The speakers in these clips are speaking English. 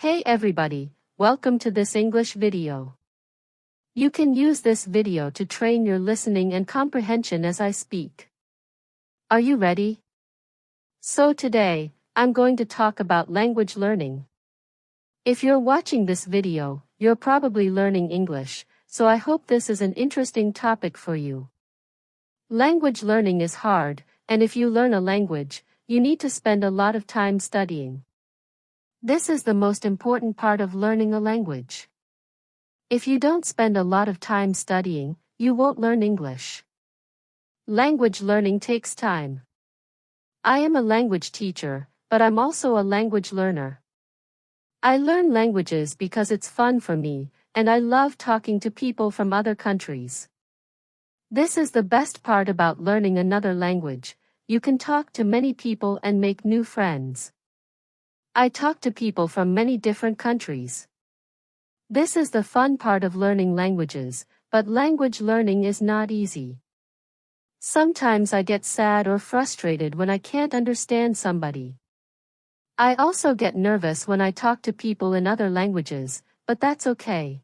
Hey everybody, welcome to this English video. You can use this video to train your listening and comprehension as I speak. Are you ready? So today, I'm going to talk about language learning. If you're watching this video, you're probably learning English, so I hope this is an interesting topic for you. Language learning is hard, and if you learn a language, you need to spend a lot of time studying. This is the most important part of learning a language. If you don't spend a lot of time studying, you won't learn English. Language learning takes time. I am a language teacher, but I'm also a language learner. I learn languages because it's fun for me, and I love talking to people from other countries. This is the best part about learning another language. You can talk to many people and make new friends. I talk to people from many different countries. This is the fun part of learning languages, but language learning is not easy. Sometimes I get sad or frustrated when I can't understand somebody. I also get nervous when I talk to people in other languages, but that's okay.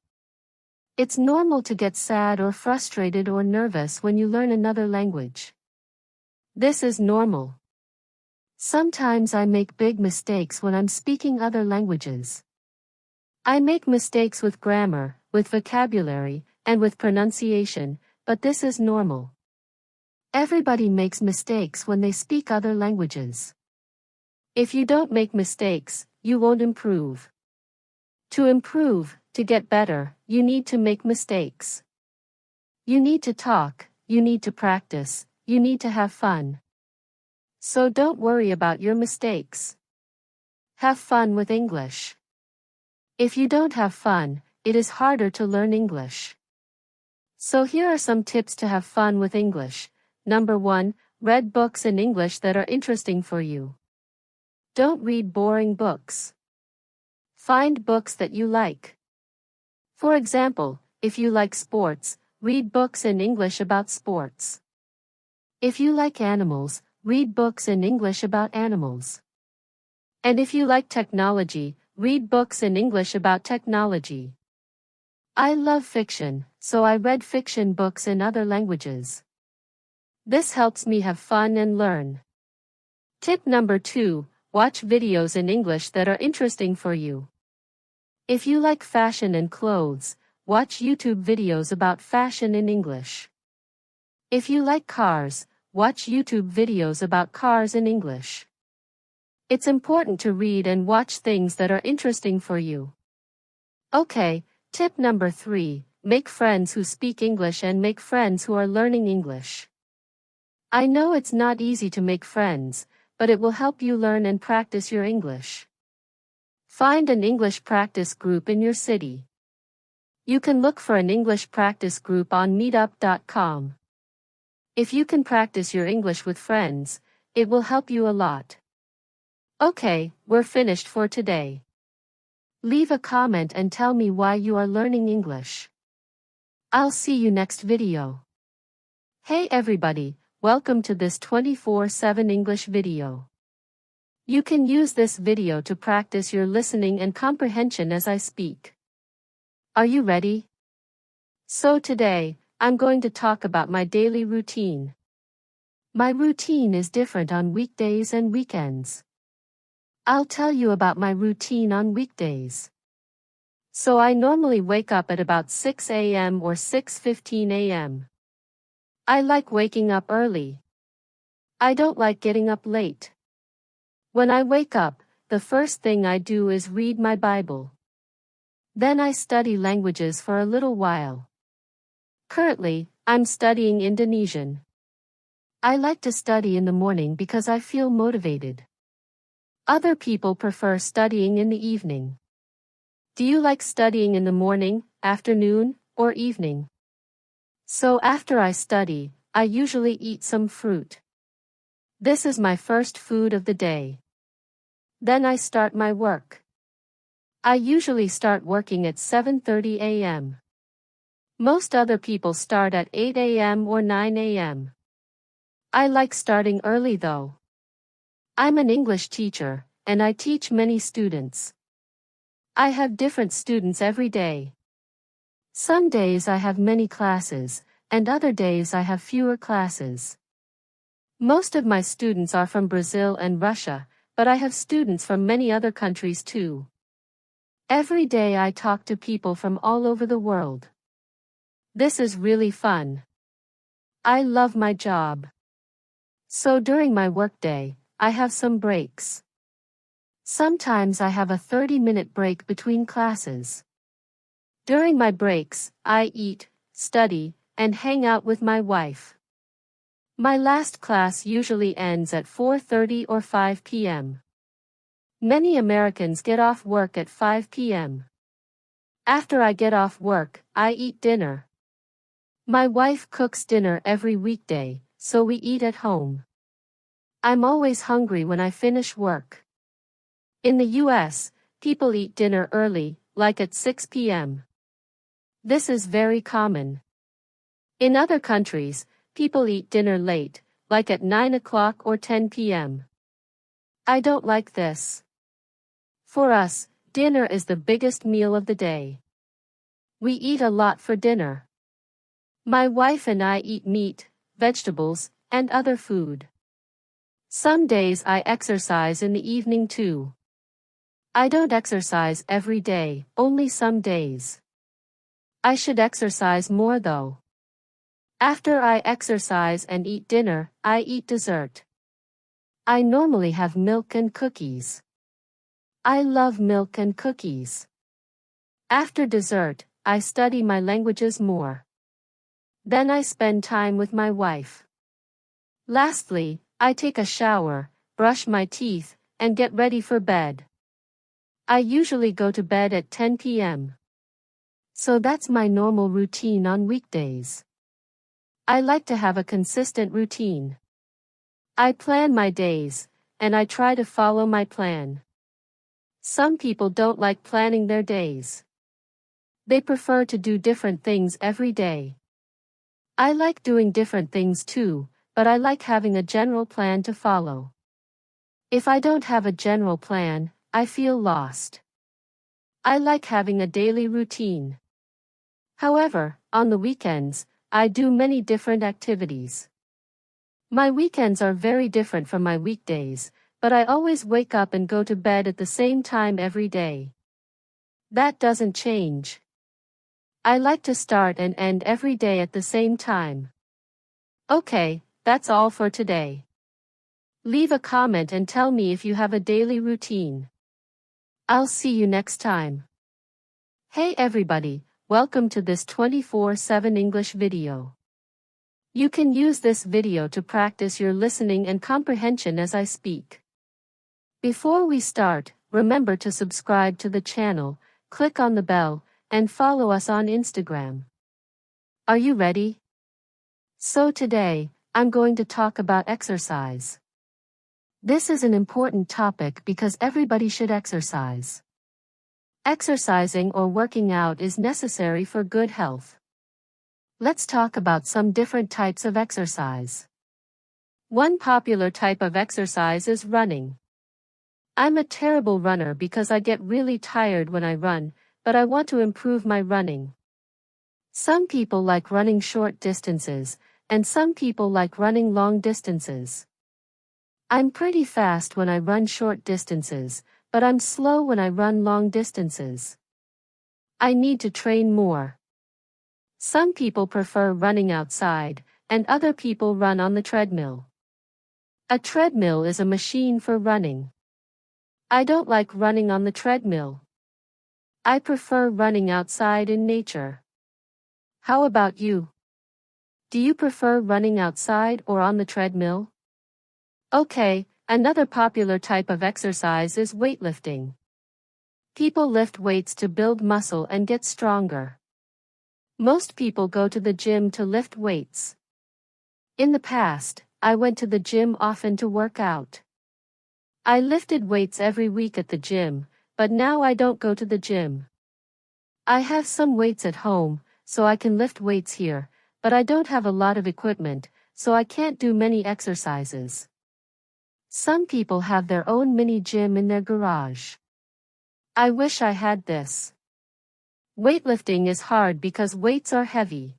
It's normal to get sad or frustrated or nervous when you learn another language. This is normal. Sometimes I make big mistakes when I'm speaking other languages. I make mistakes with grammar, with vocabulary, and with pronunciation, but this is normal. Everybody makes mistakes when they speak other languages. If you don't make mistakes, you won't improve. To improve, to get better, you need to make mistakes. You need to talk, you need to practice, you need to have fun. So don't worry about your mistakes. Have fun with English. If you don't have fun, it is harder to learn English. So here are some tips to have fun with English. Number 1, read books in English that are interesting for you. Don't read boring books. Find books that you like. For example, if you like sports, read books in English about sports. If you like animals, read books in English about animals. And if you like technology, read books in English about technology. I love fiction, so I read fiction books in other languages. This helps me have fun and learn. Tip number 2, watch videos in English that are interesting for you. If you like fashion and clothes, watch YouTube videos about fashion in English. If you like cars, watch YouTube videos about cars in English. It's important to read and watch things that are interesting for you. Okay, tip number 3, make friends who speak English and make friends who are learning English. I know it's not easy to make friends, but it will help you learn and practice your English. Find an English practice group in your city. You can look for an English practice group on meetup.com. If you can practice your English with friends, it will help you a lot. Okay, we're finished for today. Leave a comment and tell me why you are learning English. I'll see you next video. Hey everybody, welcome to this 24/7 English video. You can use this video to practice your listening and comprehension as I speak. Are you ready? So today, I'm going to talk about my daily routine. My routine is different on weekdays and weekends. I'll tell you about my routine on weekdays. So I normally wake up at about 6 a.m. or 6:15 a.m. I like waking up early. I don't like getting up late. When I wake up, the first thing I do is read my Bible. Then I study languages for a little while. Currently, I'm studying Indonesian. I like to study in the morning because I feel motivated. Other people prefer studying in the evening. Do you like studying in the morning, afternoon, or evening? So after I study, I usually eat some fruit. This is my first food of the day. Then I start my work. I usually start working at 7:30 a.m. Most other people start at 8 a.m. or 9 a.m. I like starting early though. I'm an English teacher, and I teach many students. I have different students every day. Some days I have many classes, and other days I have fewer classes. Most of my students are from Brazil and Russia, but I have students from many other countries too. Every day I talk to people from all over the world. This is really fun. I love my job. So during my workday, I have some breaks. Sometimes I have a 30-minute break between classes. During my breaks, I eat, study, and hang out with my wife. My last class usually ends at 4:30 or 5 p.m. Many Americans get off work at 5 p.m. After I get off work, I eat dinner. My wife cooks dinner every weekday, so we eat at home. I'm always hungry when I finish work. In the US, people eat dinner early, like at 6 p.m. This is very common. In other countries, people eat dinner late, like at 9 o'clock or 10 p.m. I don't like this. For us, dinner is the biggest meal of the day. We eat a lot for dinner. My wife and I eat meat, vegetables, and other food. Some days I exercise in the evening too. I don't exercise every day, only some days. I should exercise more though. After I exercise and eat dinner, I eat dessert. I normally have milk and cookies. I love milk and cookies. After dessert, I study my languages more. Then I spend time with my wife. Lastly, I take a shower, brush my teeth, and get ready for bed. I usually go to bed at 10 p.m. So that's my normal routine on weekdays. I like to have a consistent routine. I plan my days, and I try to follow my plan. Some people don't like planning their days. They prefer to do different things every day. I like doing different things too, but I like having a general plan to follow. If I don't have a general plan, I feel lost. I like having a daily routine. However, on the weekends, I do many different activities. My weekends are very different from my weekdays, but I always wake up and go to bed at the same time every day. That doesn't change. I like to start and end every day at the same time. Okay, that's all for today. Leave a comment and tell me if you have a daily routine. I'll see you next time. Hey everybody, welcome to this 24/7 English video. You can use this video to practice your listening and comprehension as I speak. Before we start, remember to subscribe to the channel, click on the bell, and follow us on Instagram. Are you ready? So today, I'm going to talk about exercise. This is an important topic because everybody should exercise. Exercising or working out is necessary for good health. Let's talk about some different types of exercise. One popular type of exercise is running. I'm a terrible runner because I get really tired when I run, but I want to improve my running. Some people like running short distances, and some people like running long distances. I'm pretty fast when I run short distances, but I'm slow when I run long distances. I need to train more. Some people prefer running outside, and other people run on the treadmill. A treadmill is a machine for running. I don't like running on the treadmill. I prefer running outside in nature. How about you? Do you prefer running outside or on the treadmill? Okay, another popular type of exercise is weightlifting. People lift weights to build muscle and get stronger. Most people go to the gym to lift weights. In the past, I went to the gym often to work out. I lifted weights every week at the gym, but now I don't go to the gym. I have some weights at home, so I can lift weights here, but I don't have a lot of equipment, so I can't do many exercises. Some people have their own mini gym in their garage. I wish I had this. Weightlifting is hard because weights are heavy.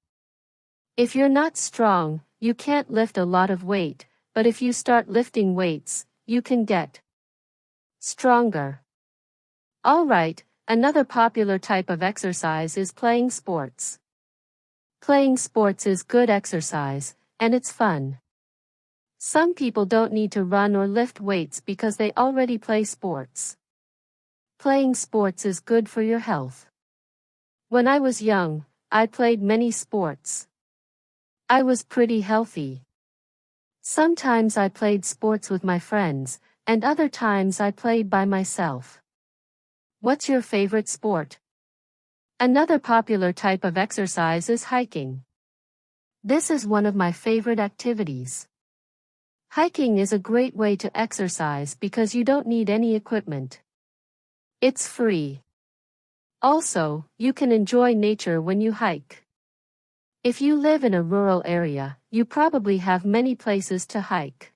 If you're not strong, you can't lift a lot of weight, but if you start lifting weights, you can get stronger. Alright, another popular type of exercise is playing sports. Playing sports is good exercise, and it's fun. Some people don't need to run or lift weights because they already play sports. Playing sports is good for your health. When I was young, I played many sports. I was pretty healthy. Sometimes I played sports with my friends, and other times I played by myself. What's your favorite sport? Another popular type of exercise is hiking. This is one of my favorite activities. Hiking is a great way to exercise because you don't need any equipment. It's free. Also, you can enjoy nature when you hike. If you live in a rural area, you probably have many places to hike.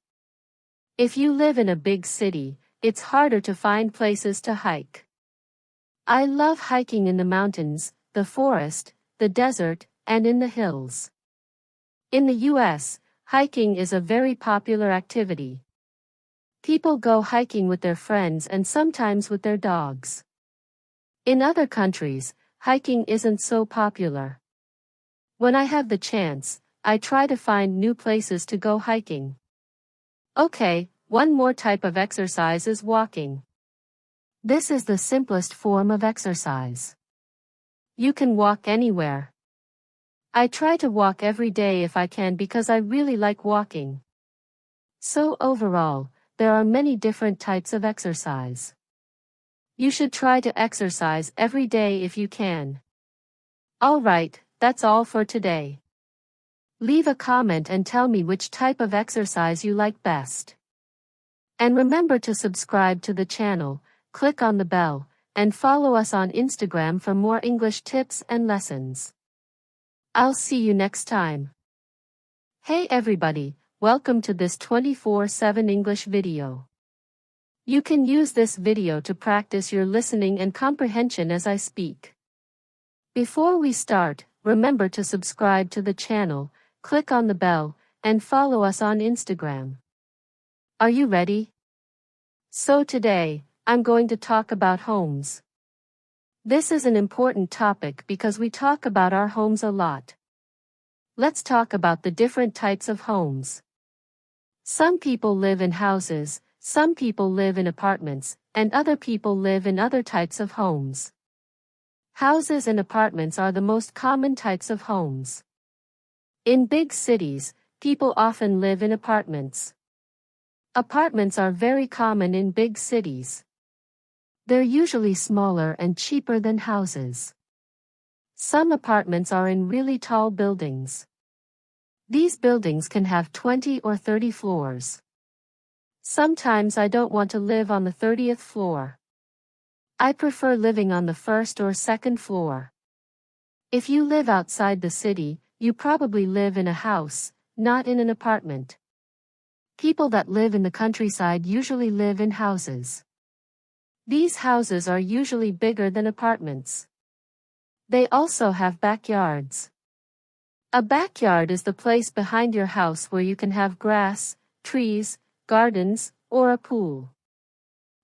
If you live in a big city, it's harder to find places to hike. I love hiking in the mountains, the forest, the desert, and in the hills. In the US, hiking is a very popular activity. People go hiking with their friends and sometimes with their dogs. In other countries, hiking isn't so popular. When I have the chance, I try to find new places to go hiking. Okay, one more type of exercise is walking. This is the simplest form of exercise. You can walk anywhere. I try to walk every day if I can because I really like walking. So overall, there are many different types of exercise. You should try to exercise every day if you can. Alright, that's all for today. Leave a comment and tell me which type of exercise you like best. And remember to subscribe to the channel, click on the bell, and follow us on Instagram for more English tips and lessons. I'll see you next time. Hey everybody, welcome to this 24/7 English video. You can use this video to practice your listening and comprehension as I speak. Before we start, remember to subscribe to the channel, click on the bell, and follow us on Instagram. Are you ready? So today, I'm going to talk about homes. This is an important topic because we talk about our homes a lot. Let's talk about the different types of homes. Some people live in houses, some people live in apartments, and other people live in other types of homes. Houses and apartments are the most common types of homes. In big cities, people often live in apartments. Apartments are very common in big cities. They're usually smaller and cheaper than houses. Some apartments are in really tall buildings. These buildings can have 20 or 30 floors. Sometimes I don't want to live on the 30th floor. I prefer living on the first or second floor. If you live outside the city, you probably live in a house, not in an apartment. People that live in the countryside usually live in houses. These houses are usually bigger than apartments. They also have backyards. A backyard is the place behind your house where you can have grass, trees, gardens, or a pool.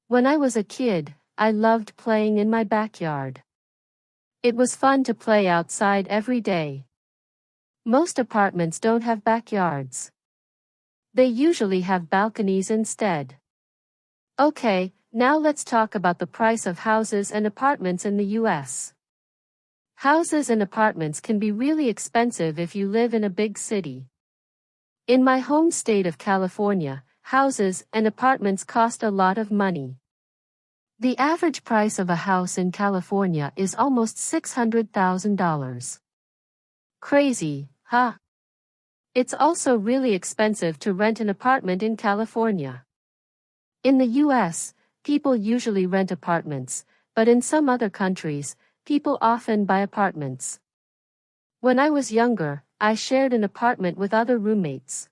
When I was a kid, I loved playing in my backyard. It was fun to play outside every day. Most apartments don't have backyards. They usually have balconies instead. Okay, now let's talk about the price of houses and apartments in the US. Houses and apartments can be really expensive if you live in a big city. In my home state of California, houses and apartments cost a lot of money. The average price of a house in California is almost $600,000. Crazy, huh? It's also really expensive to rent an apartment in California. In the US, people usually rent apartments, but in some other countries, people often buy apartments. When I was younger, I shared an apartment with other roommates.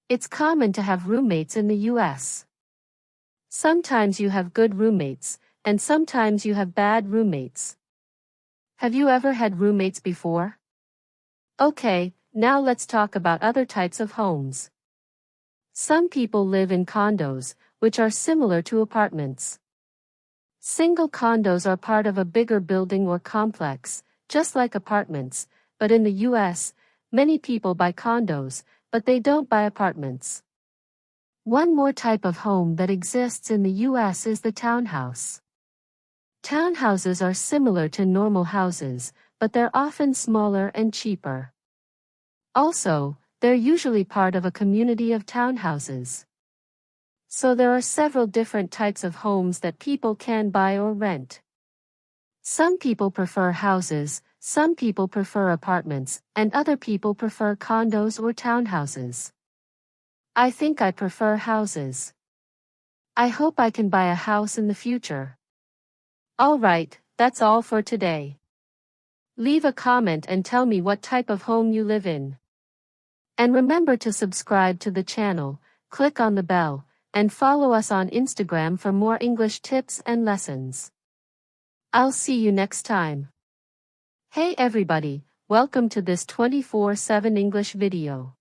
It's common to have roommates in the US. Sometimes you have good roommates, and sometimes you have bad roommates. Have you ever had roommates before? Okay, now let's talk about other types of homes. Some people live in condos, which are similar to apartments. Single condos are part of a bigger building or complex, just like apartments, but in the US, many people buy condos, but they don't buy apartments. One more type of home that exists in the US is the townhouse. Townhouses are similar to normal houses, but they're often smaller and cheaper. Also, they're usually part of a community of townhouses. So there are several different types of homes that people can buy or rent. Some people prefer houses, some people prefer apartments, and other people prefer condos or townhouses. I think I prefer houses. I hope I can buy a house in the future. Alright, that's all for today. Leave a comment and tell me what type of home you live in. And remember to subscribe to the channel, click on the bell, and follow us on Instagram for more English tips and lessons. I'll see you next time. Hey everybody, welcome to this 24/7 English video.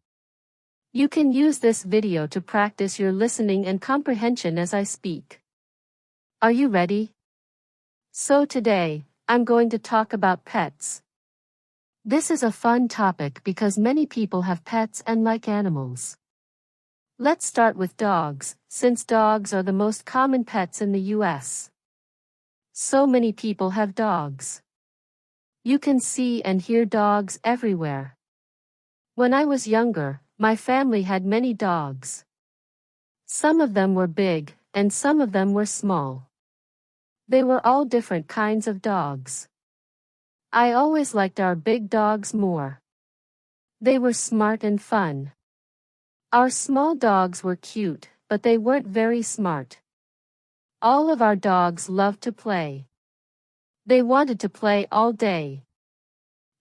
You can use this video to practice your listening and comprehension as I speak. Are you ready? So today, I'm going to talk about pets. This is a fun topic because many people have pets and like animals. Let's start with dogs, since dogs are the most common pets in the US. So many people have dogs. You can see and hear dogs everywhere. When I was younger, my family had many dogs. Some of them were big, and some of them were small. They were all different kinds of dogs. I always liked our big dogs more. They were smart and fun. Our small dogs were cute, but they weren't very smart. All of our dogs loved to play. They wanted to play all day.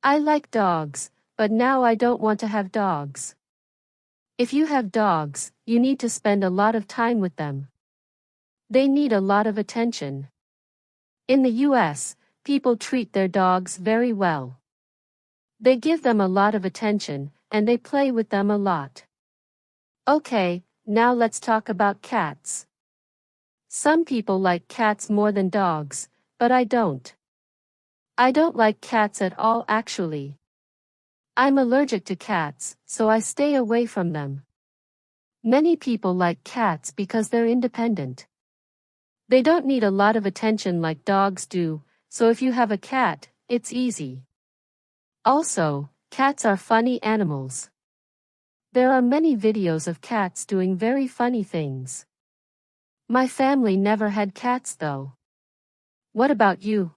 I like dogs, but now I don't want to have dogs. If you have dogs, you need to spend a lot of time with them. They need a lot of attention. In the US, people treat their dogs very well. They give them a lot of attention, and they play with them a lot. Okay, now let's talk about cats. Some people like cats more than dogs, but I don't. I don't like cats at all actually. I'm allergic to cats, so I stay away from them. Many people like cats because they're independent. They don't need a lot of attention like dogs do, so if you have a cat, it's easy. Also, cats are funny animals. There are many videos of cats doing very funny things. My family never had cats though. What about you?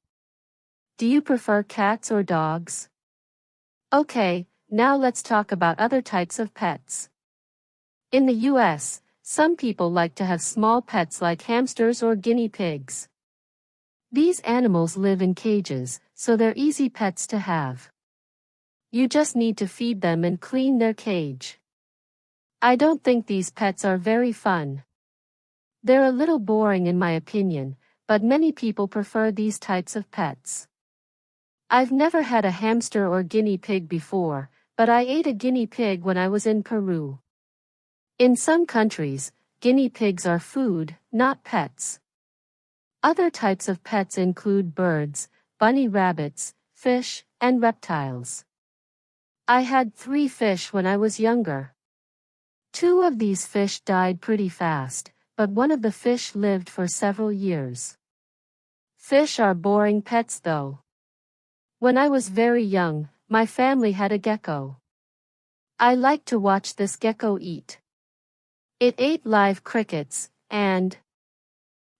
Do you prefer cats or dogs? Okay, now let's talk about other types of pets. In the US, some people like to have small pets like hamsters or guinea pigs. These animals live in cages, so they're easy pets to have. You just need to feed them and clean their cage. I don't think these pets are very fun. They're a little boring in my opinion, but many people prefer these types of pets. I've never had a hamster or guinea pig before, but I ate a guinea pig when I was in Peru. In some countries, guinea pigs are food, not pets. Other types of pets include birds, bunny rabbits, fish, and reptiles. I had 3 fish when I was younger. 2 of these fish died pretty fast, but one of the fish lived for several years. Fish are boring pets though. When I was very young, my family had a gecko. I liked to watch this gecko eat. It ate live crickets and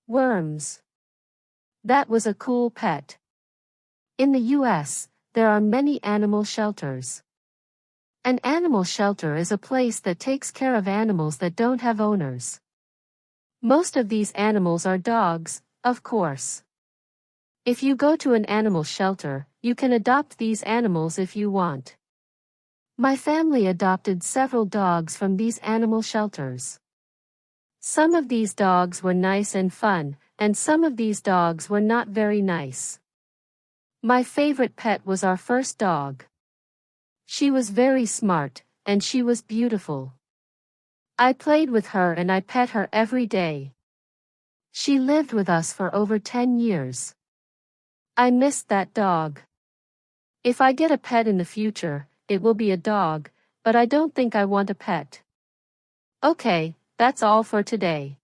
worms. That was a cool pet. In the US, there are many animal shelters. An animal shelter is a place that takes care of animals that don't have owners. Most of these animals are dogs, of course. If you go to an animal shelter, you can adopt these animals if you want. My family adopted several dogs from these animal shelters. Some of these dogs were nice and fun, and some of these dogs were not very nice. My favorite pet was our first dog. She was very smart, and she was beautiful. I played with her and I pet her every day. She lived with us for over 10 years. I missed that dog. If I get a pet in the future, it will be a dog, but I don't think I want a pet. Okay, that's all for today.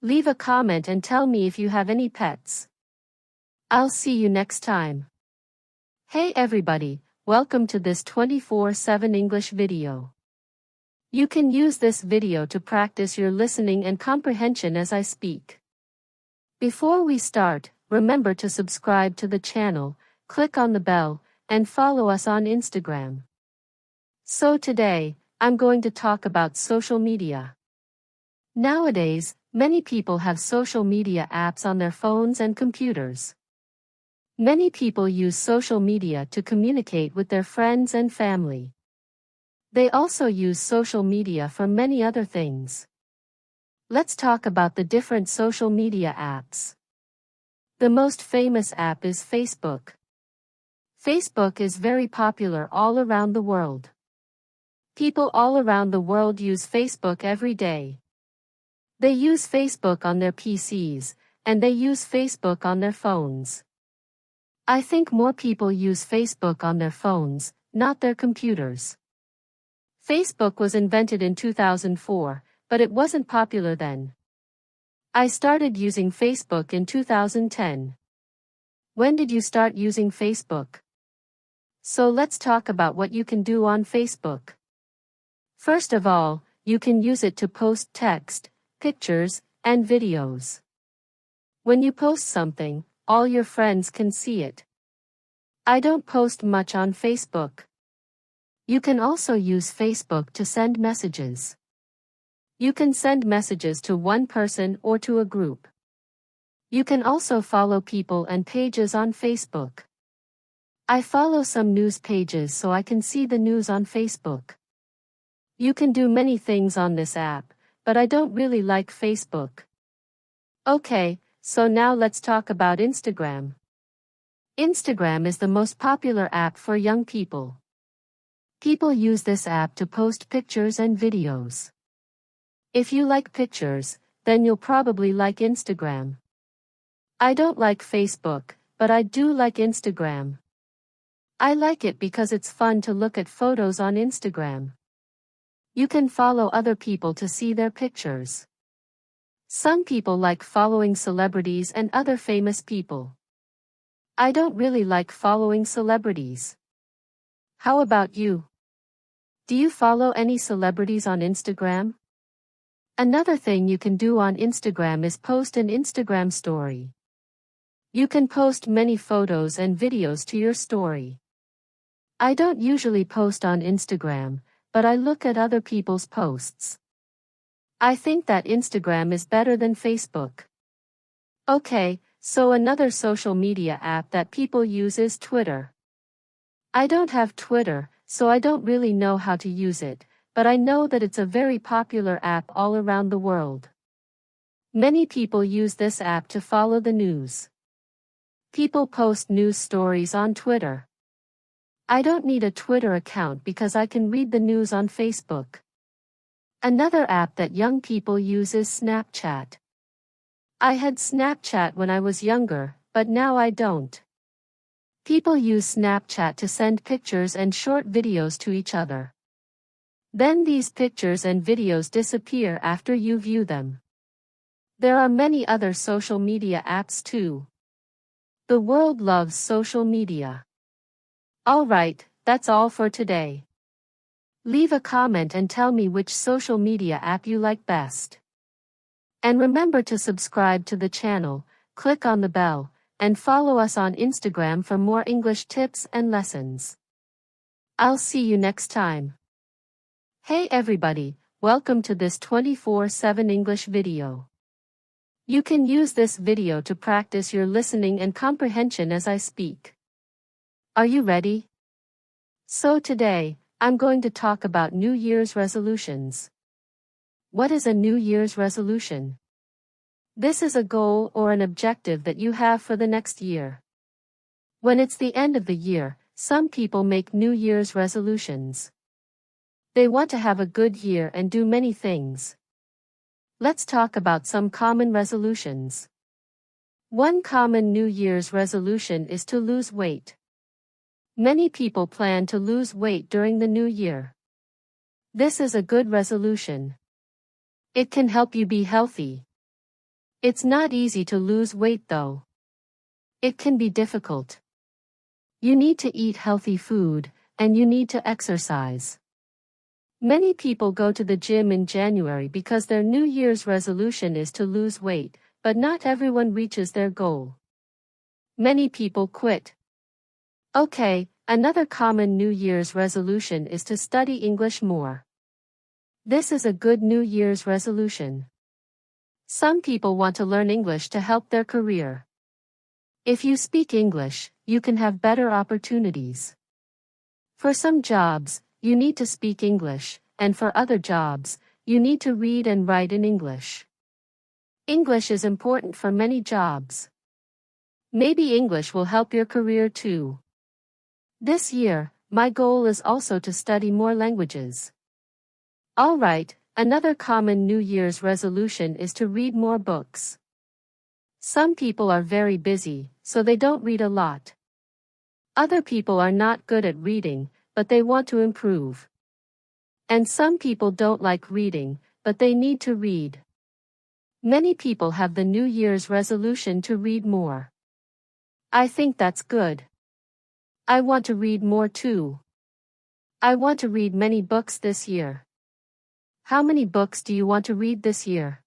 Leave a comment and tell me if you have any pets. I'll see you next time. Hey everybody, welcome to this 24/7 English video. You can use this video to practice your listening and comprehension as I speak. Before we start, remember to subscribe to the channel, click on the bell, and follow us on Instagram. So today, I'm going to talk about social media. Nowadays, many people have social media apps on their phones and computers. Many people use social media to communicate with their friends and family. They also use social media for many other things. Let's talk about the different social media apps. The most famous app is Facebook. Facebook is very popular all around the world. People all around the world use Facebook every day. They use Facebook on their PCs, and they use Facebook on their phones. I think more people use Facebook on their phones, not their computers. Facebook was invented in 2004, but it wasn't popular then. I started using Facebook in 2010. When did you start using Facebook? So let's talk about what you can do on Facebook. First of all, you can use it to post text, pictures, and videos. When you post something, all your friends can see it. I don't post much on Facebook. You can also use Facebook to send messages. You can send messages to one person or to a group. You can also follow people and pages on Facebook. I follow some news pages so I can see the news on Facebook. You can do many things on this app, but I don't really like Facebook. Okay, so now let's talk about Instagram. Instagram is the most popular app for young people. People use this app to post pictures and videos. If you like pictures, then you'll probably like Instagram. I don't like Facebook, but I do like Instagram. I like it because it's fun to look at photos on Instagram. You can follow other people to see their pictures. Some people like following celebrities and other famous people. I don't really like following celebrities. How about you? Do you follow any celebrities on Instagram? Another thing you can do on Instagram is post an Instagram story. You can post many photos and videos to your story. I don't usually post on Instagram, but I look at other people's posts. I think that Instagram is better than Facebook. Okay, so another social media app that people use is Twitter. I don't have Twitter, so I don't really know how to use it, but I know that it's a very popular app all around the world. Many people use this app to follow the news. People post news stories on Twitter. I don't need a Twitter account because I can read the news on Facebook. Another app that young people use is Snapchat. I had Snapchat when I was younger, but now I don't. People use Snapchat to send pictures and short videos to each other. Then these pictures and videos disappear after you view them. There are many other social media apps too. The world loves social media. Alright, that's all for today. Leave a comment and tell me which social media app you like best. And remember to subscribe to the channel, click on the bell, and follow us on Instagram for more English tips and lessons. I'll see you next time. Hey everybody, welcome to this 24/7 English video. You can use this video to practice your listening and comprehension as I speak. Are you ready? So today, I'm going to talk about New Year's resolutions. What is a New Year's resolution? This is a goal or an objective that you have for the next year. When it's the end of the year, some people make New Year's resolutions. They want to have a good year and do many things. Let's talk about some common resolutions. One common New Year's resolution is to lose weight. Many people plan to lose weight during the new year. This is a good resolution. It can help you be healthy. It's not easy to lose weight though. It can be difficult. You need to eat healthy food, and you need to exercise. Many people go to the gym in January because their New Year's resolution is to lose weight, but not everyone reaches their goal. Many people quit. Okay, another common New Year's resolution is to study English more. This is a good New Year's resolution. Some people want to learn English to help their career. If you speak English, you can have better opportunities. For some jobs, you need to speak English, and for other jobs, you need to read and write in English. English is important for many jobs. Maybe English will help your career too. This year, my goal is also to study more languages. Alright, another common New Year's resolution is to read more books. Some people are very busy, so they don't read a lot. Other people are not good at reading, but they want to improve. And some people don't like reading, but they need to read. Many people have the New Year's resolution to read more. I think that's good. I want to read more too. I want to read many books this year. How many books do you want to read this year?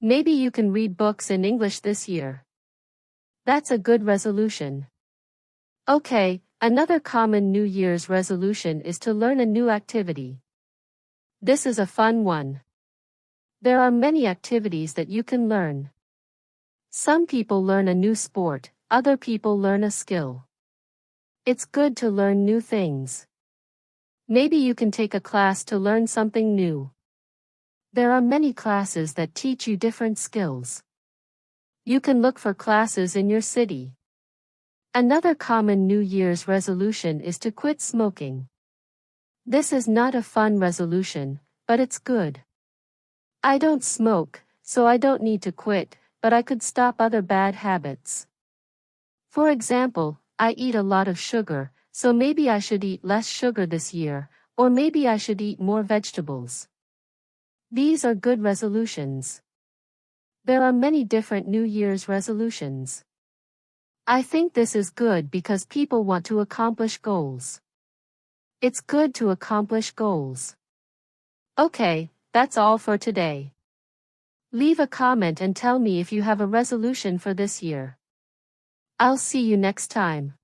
Maybe you can read books in English this year. That's a good resolution. Okay, another common New Year's resolution is to learn a new activity. This is a fun one. There are many activities that you can learn. Some people learn a new sport, other people learn a skill. It's good to learn new things. Maybe you can take a class to learn something new. There are many classes that teach you different skills. You can look for classes in your city. Another common New Year's resolution is to quit smoking. This is not a fun resolution, but it's good. I don't smoke, so I don't need to quit, but I could stop other bad habits. For example, I eat a lot of sugar, so maybe I should eat less sugar this year, or maybe I should eat more vegetables. These are good resolutions. There are many different New Year's resolutions. I think this is good because people want to accomplish goals. It's good to accomplish goals. Okay, that's all for today. Leave a comment and tell me if you have a resolution for this year. I'll see you next time.